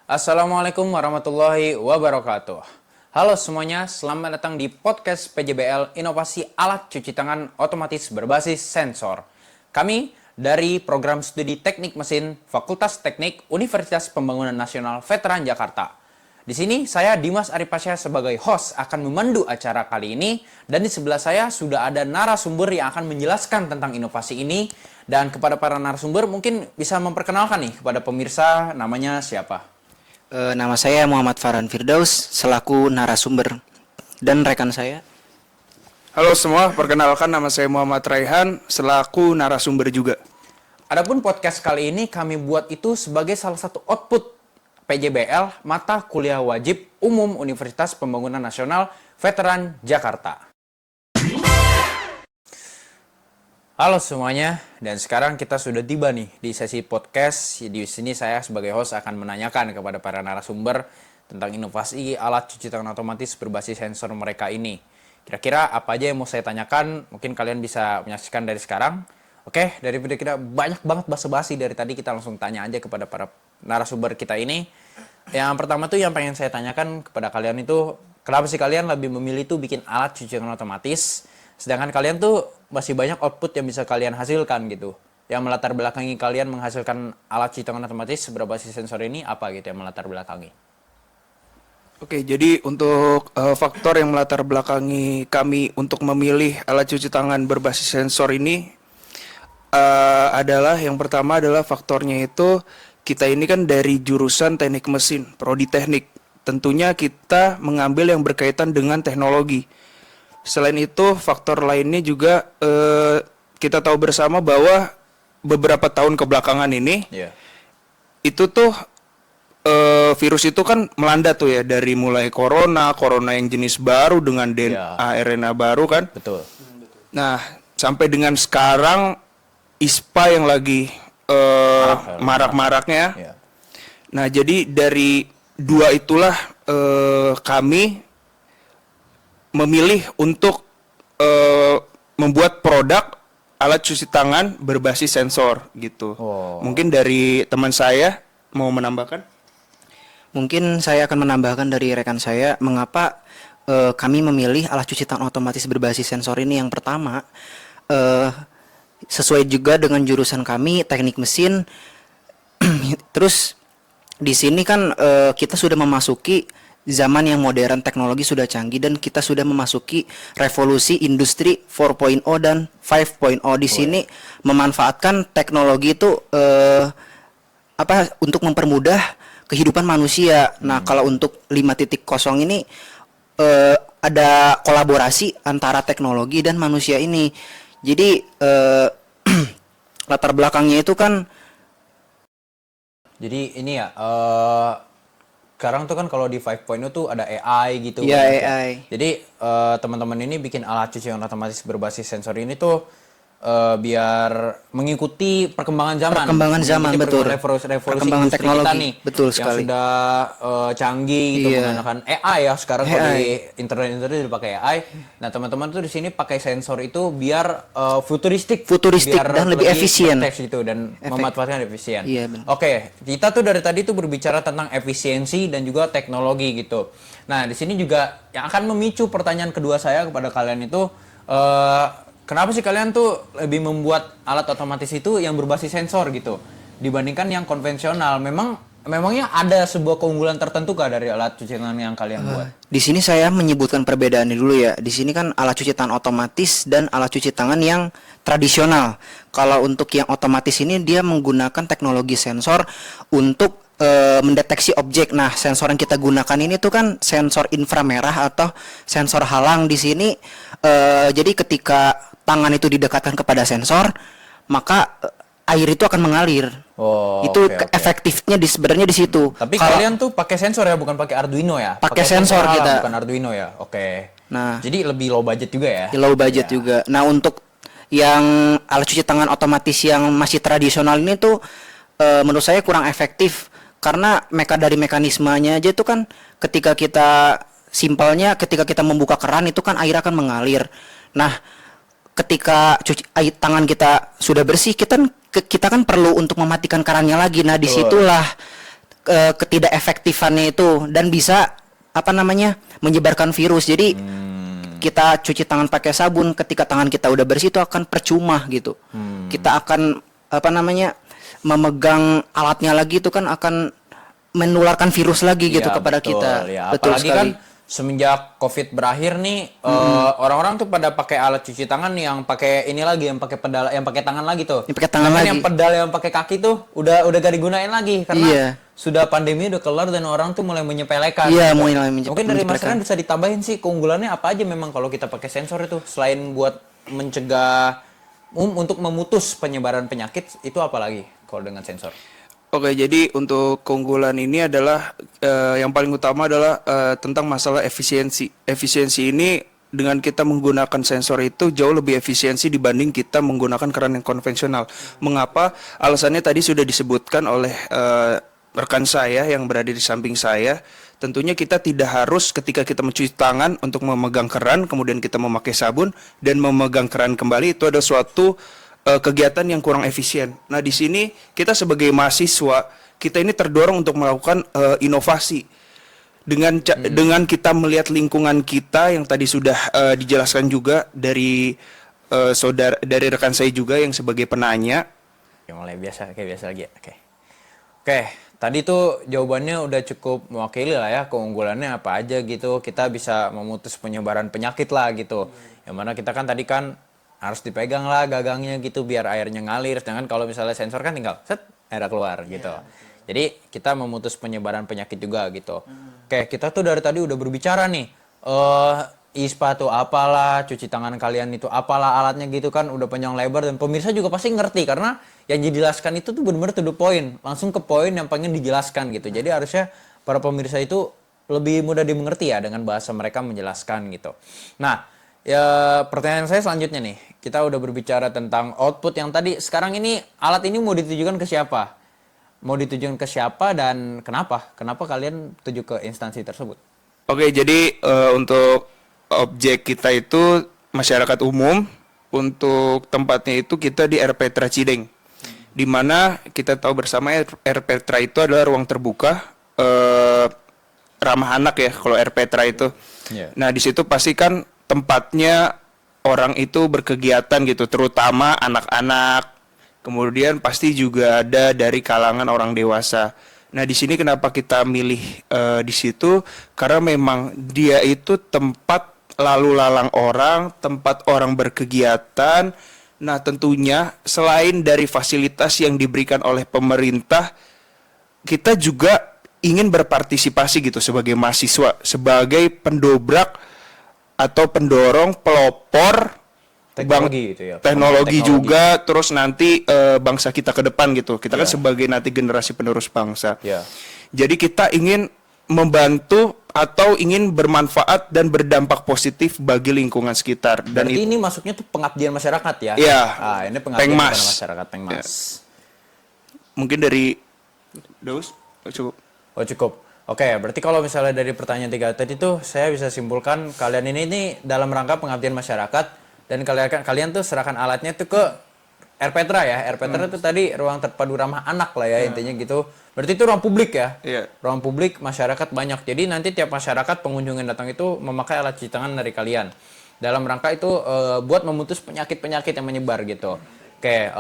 Assalamualaikum warahmatullahi wabarakatuh. Halo semuanya, selamat datang di podcast PJBL Inovasi Alat Cuci Tangan Otomatis Berbasis Sensor. Kami dari Program Studi Teknik Mesin Fakultas Teknik Universitas Pembangunan Nasional Veteran Jakarta. Di sini saya Dimas Arifasya sebagai host akan memandu acara kali ini, dan di sebelah saya sudah ada narasumber yang akan menjelaskan tentang inovasi ini. Dan kepada para narasumber mungkin bisa memperkenalkan nih kepada pemirsa namanya siapa? Nama saya Muhammad Farhan Firdaus selaku narasumber dan rekan saya. Halo semua, perkenalkan nama saya Muhammad Raihan selaku narasumber juga. Adapun podcast kali ini kami buat itu sebagai salah satu output PJBL Mata Kuliah Wajib Umum Universitas Pembangunan Nasional Veteran Jakarta. Halo semuanya, dan sekarang kita sudah tiba nih di sesi podcast. Di sini saya sebagai host akan menanyakan kepada para narasumber tentang inovasi alat cuci tangan otomatis berbasis sensor mereka ini. Kira-kira apa aja yang mau saya tanyakan? Mungkin kalian bisa menyaksikan dari sekarang. Oke, daripada kita banyak banget basa-basi dari tadi, kita langsung tanya aja kepada para narasumber kita ini. Yang pertama tuh yang pengen saya tanyakan kepada kalian itu, kenapa sih kalian lebih memilih tuh bikin alat cuci tangan otomatis? Sedangkan kalian tuh masih banyak output yang bisa kalian hasilkan gitu. Yang melatar belakangi kalian menghasilkan alat cuci tangan otomatis berbasis sensor ini apa gitu yang melatar belakangi? Oke, jadi untuk faktor yang melatar belakangi kami untuk memilih alat cuci tangan berbasis sensor ini adalah yang pertama adalah faktornya itu kita ini kan dari jurusan teknik mesin, prodi teknik. Tentunya kita mengambil yang berkaitan dengan teknologi. Selain itu, faktor lainnya juga kita tahu bersama bahwa beberapa tahun kebelakangan ini, itu tuh virus itu kan melanda tuh ya, dari mulai corona yang jenis baru dengan DNA RNA baru kan. Betul. Nah, sampai dengan sekarang ISPA yang lagi marak-maraknya. Yeah. Nah, jadi dari dua itulah kami memilih untuk membuat produk alat cuci tangan berbasis sensor gitu. Mungkin dari teman saya mau menambahkan? Mungkin saya akan menambahkan dari rekan saya mengapa kami memilih alat cuci tangan otomatis berbasis sensor ini. Yang pertama, sesuai juga dengan jurusan kami teknik mesin. Terus di sini kan kita sudah memasuki zaman yang modern, teknologi sudah canggih, dan kita sudah memasuki revolusi industri 4.0 dan 5.0. Di sini memanfaatkan teknologi itu untuk mempermudah kehidupan manusia. Nah, kalau untuk 5.0 ini ada kolaborasi antara teknologi dan manusia ini. Jadi latar belakangnya itu kan, jadi ini ya, sekarang tuh kan kalau di 5.0 tuh ada AI gitu. ya, kan. AI. Jadi teman-teman ini bikin alat cuci tangan otomatis berbasis sensor ini tuh biar mengikuti perkembangan zaman. Betul. Revolusi Perkembangan industri teknologi, kita nih. betul yang sekali. sudah canggih gitu, menggunakan AI ya. Sekarang kalau di internet udah pakai AI. Nah, teman-teman tuh di sini pakai sensor itu biar futuristik biar dan lebih efisien gitu, dan memanfaatkan efisien. Iya, benar. Oke, kita tuh dari tadi tuh berbicara tentang efisiensi dan juga teknologi gitu. Nah, di sini juga yang akan memicu pertanyaan kedua saya kepada kalian itu, kenapa sih kalian tuh lebih membuat alat otomatis itu yang berbasis sensor gitu dibandingkan yang konvensional? Memangnya ada sebuah keunggulan tertentu kah dari alat cuci tangan yang kalian buat? Di sini saya menyebutkan perbedaannya dulu ya. Di sini kan alat cuci tangan otomatis dan alat cuci tangan yang tradisional. Kalau untuk yang otomatis ini dia menggunakan teknologi sensor untuk mendeteksi objek. Nah, sensor yang kita gunakan ini tuh kan sensor inframerah atau sensor halang di sini. Jadi ketika tangan itu didekatkan kepada sensor, maka air itu akan mengalir. Itu efektifnya sebenarnya di situ. Tapi kalian tuh pakai sensor ya, bukan pakai Arduino ya? Pakai sensor kita. Bukan Arduino ya. Oke. Nah, jadi lebih low budget juga ya? Low budget juga. Nah, untuk yang alat cuci tangan otomatis yang masih tradisional ini tuh menurut saya kurang efektif, karena dari mekanismenya aja itu kan ketika kita membuka keran itu kan air akan mengalir. Nah, ketika tangan kita sudah bersih, kita kan perlu untuk mematikan kerannya lagi. Nah, disitulah ketidakefektifannya itu dan bisa apa namanya menyebarkan virus. Jadi kita cuci tangan pakai sabun, ketika tangan kita udah bersih itu akan percuma gitu. Kita akan apa namanya memegang alatnya lagi itu kan akan menularkan virus lagi gitu Ya, kepada betul, kita. ya. Betul Apalagi sekali. kan semenjak COVID berakhir nih, orang-orang tuh pada pakai alat cuci tangan yang pakai ini lagi, yang pakai pedal, yang pakai tangan lagi tuh. Yang pakai tangan Sedangkan lagi. yang pedal yang pakai kaki tuh udah gak digunain lagi karena Iya. sudah pandemi udah kelar dan orang tuh mulai menyepelekan. Iya, gitu. mulai Mungkin dari Mas menyepelekan. Ren bisa ditambahin sih keunggulannya apa aja memang kalau kita pakai sensor itu selain buat mencegah untuk memutus penyebaran penyakit itu apa lagi kalau dengan sensor? Oke, jadi untuk keunggulan ini adalah yang paling utama adalah tentang masalah efisiensi. Efisiensi ini dengan kita menggunakan sensor itu jauh lebih efisiensi dibanding kita menggunakan keran yang konvensional. Mengapa? Alasannya tadi sudah disebutkan oleh rekan saya yang berada di samping saya. Tentunya kita tidak harus ketika kita mencuci tangan untuk memegang keran, kemudian kita memakai sabun dan memegang keran kembali, itu ada suatu kegiatan yang kurang efisien. Nah, di sini kita sebagai mahasiswa, kita ini terdorong untuk melakukan inovasi. Dengan kita melihat lingkungan kita yang tadi sudah dijelaskan juga dari dari rekan saya juga yang sebagai penanya. Ya mulai biasa kayak biasa lagi ya. Oke, tadi tuh jawabannya udah cukup mewakili lah ya keunggulannya apa aja gitu. Kita bisa memutus penyebaran penyakit lah gitu. Yang mana kita kan tadi kan harus dipegang lah gagangnya gitu biar airnya ngalir. Sedangkan kalau misalnya sensor kan tinggal set airnya keluar gitu. Jadi kita memutus penyebaran penyakit juga gitu. Oke, kita tuh dari tadi udah berbicara nih. ISPA tuh apalah, cuci tangan kalian itu apalah alatnya gitu kan udah panjang lebar dan pemirsa juga pasti ngerti karena yang dijelaskan itu tuh benar-benar to the point, langsung ke poin yang pengen dijelaskan gitu. Jadi harusnya para pemirsa itu lebih mudah dimengerti ya dengan bahasa mereka menjelaskan gitu. Nah, ya pertanyaan saya selanjutnya nih, kita udah berbicara tentang output yang tadi. Sekarang ini alat ini mau ditujukan ke siapa? Mau ditujukan ke siapa dan kenapa? Kenapa kalian tuju ke instansi tersebut? Oke, jadi untuk objek kita itu masyarakat umum. Untuk tempatnya itu kita di RP Tracideng, di mana kita tahu bersama RP Tra itu adalah ruang terbuka ramah anak ya kalau RP Tra itu. Yeah. Nah, di situ pasti kan tempatnya orang itu berkegiatan gitu, terutama anak-anak. Kemudian pasti juga ada dari kalangan orang dewasa. Nah, di sini kenapa kita milih di situ? Karena memang dia itu tempat lalu lalang orang, tempat orang berkegiatan. Nah, tentunya selain dari fasilitas yang diberikan oleh pemerintah, kita juga ingin berpartisipasi gitu sebagai mahasiswa, sebagai pendobrak atau pendorong pelopor Teknologi gitu ya. teknologi Teknologi. juga, terus nanti bangsa kita ke depan gitu. Kita kan Ya. sebagai nanti generasi penerus bangsa. Ya. Jadi kita ingin membantu atau ingin bermanfaat dan berdampak positif bagi lingkungan sekitar. Dan Berarti ini masuknya tuh pengabdian masyarakat ya? Iya. Ah, ini pengabdian Pengmas. kepada masyarakat, Pengmas. mungkin dari Daus cukup. Oh cukup. Oke, berarti kalau misalnya dari pertanyaan 3 tadi tuh saya bisa simpulkan kalian ini dalam rangka pengabdian masyarakat dan kalian tuh serahkan alatnya tuh ke RPTRA ya. RPTRA itu tadi ruang terpadu ramah anak lah ya intinya gitu. Berarti itu ruang publik ya. Iya. Ruang publik masyarakat banyak. Jadi nanti tiap masyarakat pengunjung yang datang itu memakai alat cuci tangan dari kalian. Dalam rangka itu buat memutus penyakit-penyakit yang menyebar gitu. Oke,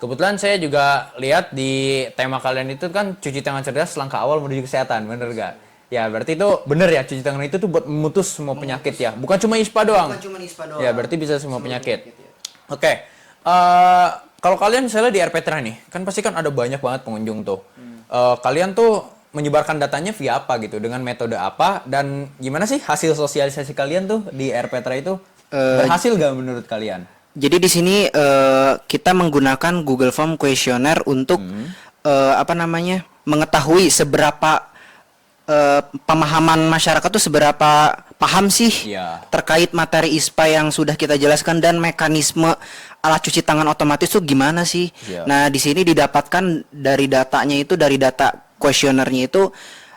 kebetulan saya juga lihat di tema kalian itu kan cuci tangan cerdas langkah awal menuju kesehatan, bener gak? Ya berarti itu bener ya, cuci tangan itu tuh buat memutus semua penyakit ya, bukan cuma ISPA doang. Ya berarti bisa semua penyakit. Oke, kalau kalian misalnya di RPTRA nih, kan pasti kan ada banyak banget pengunjung tuh. Kalian tuh menyebarkan datanya via apa gitu, dengan metode apa, dan gimana sih hasil sosialisasi kalian tuh di RPTRA itu? Berhasil gak menurut kalian? Jadi di sini kita menggunakan Google Form Questionnaire untuk apa namanya mengetahui seberapa pemahaman masyarakat tuh seberapa paham sih Iya. terkait materi ISPA yang sudah kita jelaskan dan mekanisme alat cuci tangan otomatis tuh gimana sih? Iya. Nah di sini didapatkan dari datanya itu dari data kuesionernya itu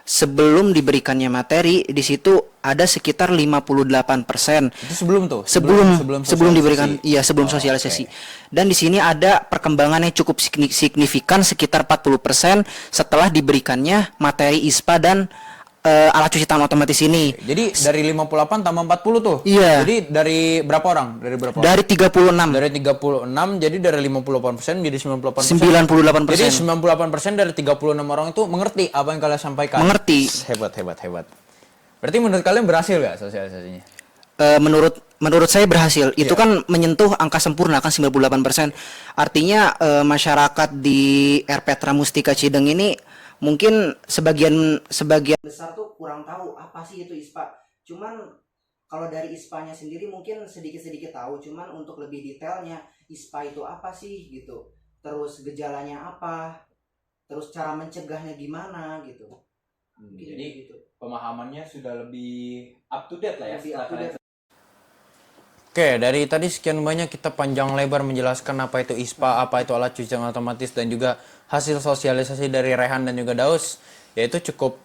sebelum diberikannya materi di situ ada sekitar 58%. Itu sebelum tuh. Sebelum diberikan, sosialisasi. iya sebelum Oh, sosialisasi. oke. Dan di sini ada perkembangan yang cukup signifikan sekitar 40% setelah diberikannya materi ISPA dan alat cuci tangan otomatis ini. Jadi dari 58 tambah 40 tuh. Iya. Jadi dari berapa orang? Dari berapa orang? Dari 36, Dari 36, jadi dari 58% menjadi 98%. 98%. Jadi 98% dari 36 orang itu mengerti apa yang kalian sampaikan. Mengerti. Hebat. Berarti menurut kalian berhasil gak sosialisasinya? Menurut saya berhasil. Itu kan menyentuh angka sempurna kan 98%. Artinya masyarakat di RPTRA Mustika Cideng ini mungkin sebagian besar tuh kurang tahu apa sih itu ISPA. Cuman kalau dari ISPA-nya sendiri mungkin sedikit-sedikit tahu, cuman untuk lebih detailnya ISPA itu apa sih gitu. Terus gejalanya apa? Terus cara mencegahnya gimana gitu. Jadi gitu. Pemahamannya sudah lebih up to date lah ya. Lebih up to date. Oke, dari tadi sekian banyak kita panjang lebar menjelaskan apa itu ISPA, apa itu alat cuci tangan otomatis, dan juga hasil sosialisasi dari Rehan dan juga Daus, yaitu cukup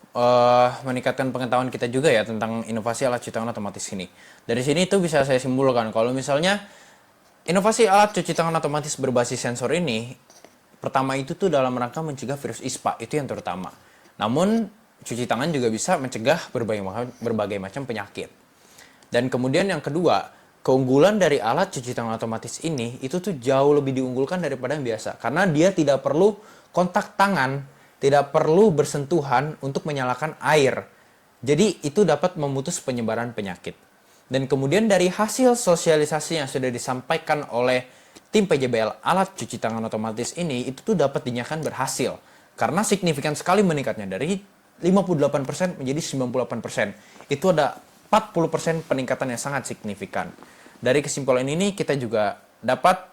meningkatkan pengetahuan kita juga ya tentang inovasi alat cuci tangan otomatis ini. Dari sini itu bisa saya simpulkan kalau misalnya inovasi alat cuci tangan otomatis berbasis sensor ini, pertama itu tuh dalam rangka mencegah virus ISPA, itu yang terutama. Namun cuci tangan juga bisa mencegah berbagai macam penyakit. Dan kemudian yang kedua, keunggulan dari alat cuci tangan otomatis ini itu tuh jauh lebih diunggulkan daripada yang biasa. Karena dia tidak perlu kontak tangan, tidak perlu bersentuhan untuk menyalakan air. Jadi itu dapat memutus penyebaran penyakit. Dan kemudian dari hasil sosialisasi yang sudah disampaikan oleh tim PJBL alat cuci tangan otomatis ini, itu tuh dapat dinyatakan berhasil. Karena signifikan sekali meningkatnya dari 58% menjadi 98%. Itu ada 40% peningkatan yang sangat signifikan. Dari kesimpulan ini kita juga dapat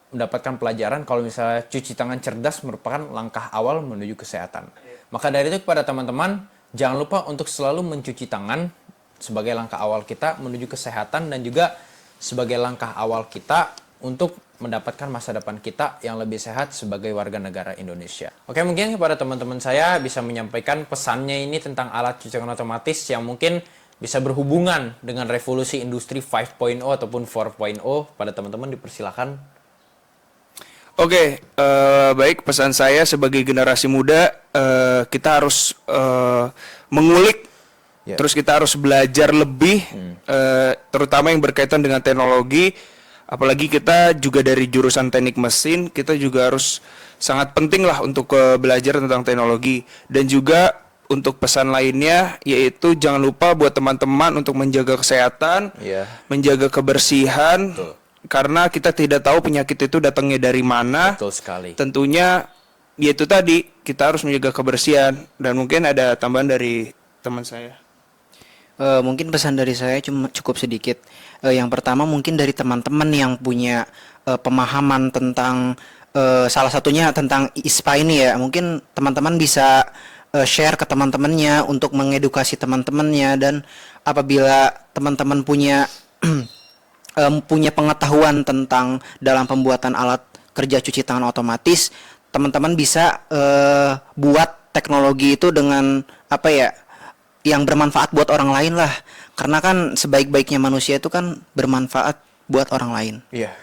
mendapatkan pelajaran kalau misalnya cuci tangan cerdas merupakan langkah awal menuju kesehatan. Maka dari itu kepada teman-teman, jangan lupa untuk selalu mencuci tangan sebagai langkah awal kita menuju kesehatan dan juga sebagai langkah awal kita untuk mendapatkan masa depan kita yang lebih sehat sebagai warga negara Indonesia. Oke, mungkin kepada teman-teman saya bisa menyampaikan pesannya ini tentang alat cuci tangan otomatis yang mungkin bisa berhubungan dengan revolusi industri 5.0 ataupun 4.0. Pada teman-teman dipersilakan. Oke, baik, pesan saya sebagai generasi muda, kita harus mengulik, terus kita harus belajar lebih, terutama yang berkaitan dengan teknologi. Apalagi kita juga dari jurusan teknik mesin, kita juga harus sangat penting lah untuk belajar tentang teknologi. Dan juga untuk pesan lainnya yaitu jangan lupa buat teman-teman untuk menjaga kesehatan, menjaga kebersihan. Betul. Karena kita tidak tahu penyakit itu datangnya dari mana. Betul sekali. Tentunya yaitu tadi kita harus menjaga kebersihan. Dan mungkin ada tambahan dari teman saya. Mungkin pesan dari saya cukup sedikit. Yang pertama mungkin dari teman-teman yang punya pemahaman tentang salah satunya tentang ISPA ini ya. Mungkin teman-teman bisa share ke teman-temannya untuk mengedukasi teman-temannya, dan apabila teman-teman punya punya pengetahuan tentang dalam pembuatan alat kerja cuci tangan otomatis, teman-teman bisa buat teknologi itu dengan apa ya, yang bermanfaat buat orang lain lah. Karena kan sebaik-baiknya manusia itu kan bermanfaat buat orang lain. Iya.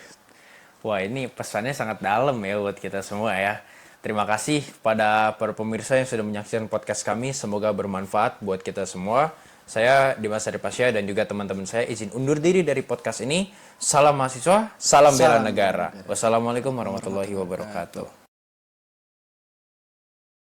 Wah, ini pesannya sangat dalam ya buat kita semua ya. Terima kasih pada para pemirsa yang sudah menyaksikan podcast kami. Semoga bermanfaat buat kita semua. Saya Dimas Aripasya dan juga teman-teman saya izin undur diri dari podcast ini. Salam mahasiswa, salam bela negara. Wassalamualaikum warahmatullahi wabarakatuh.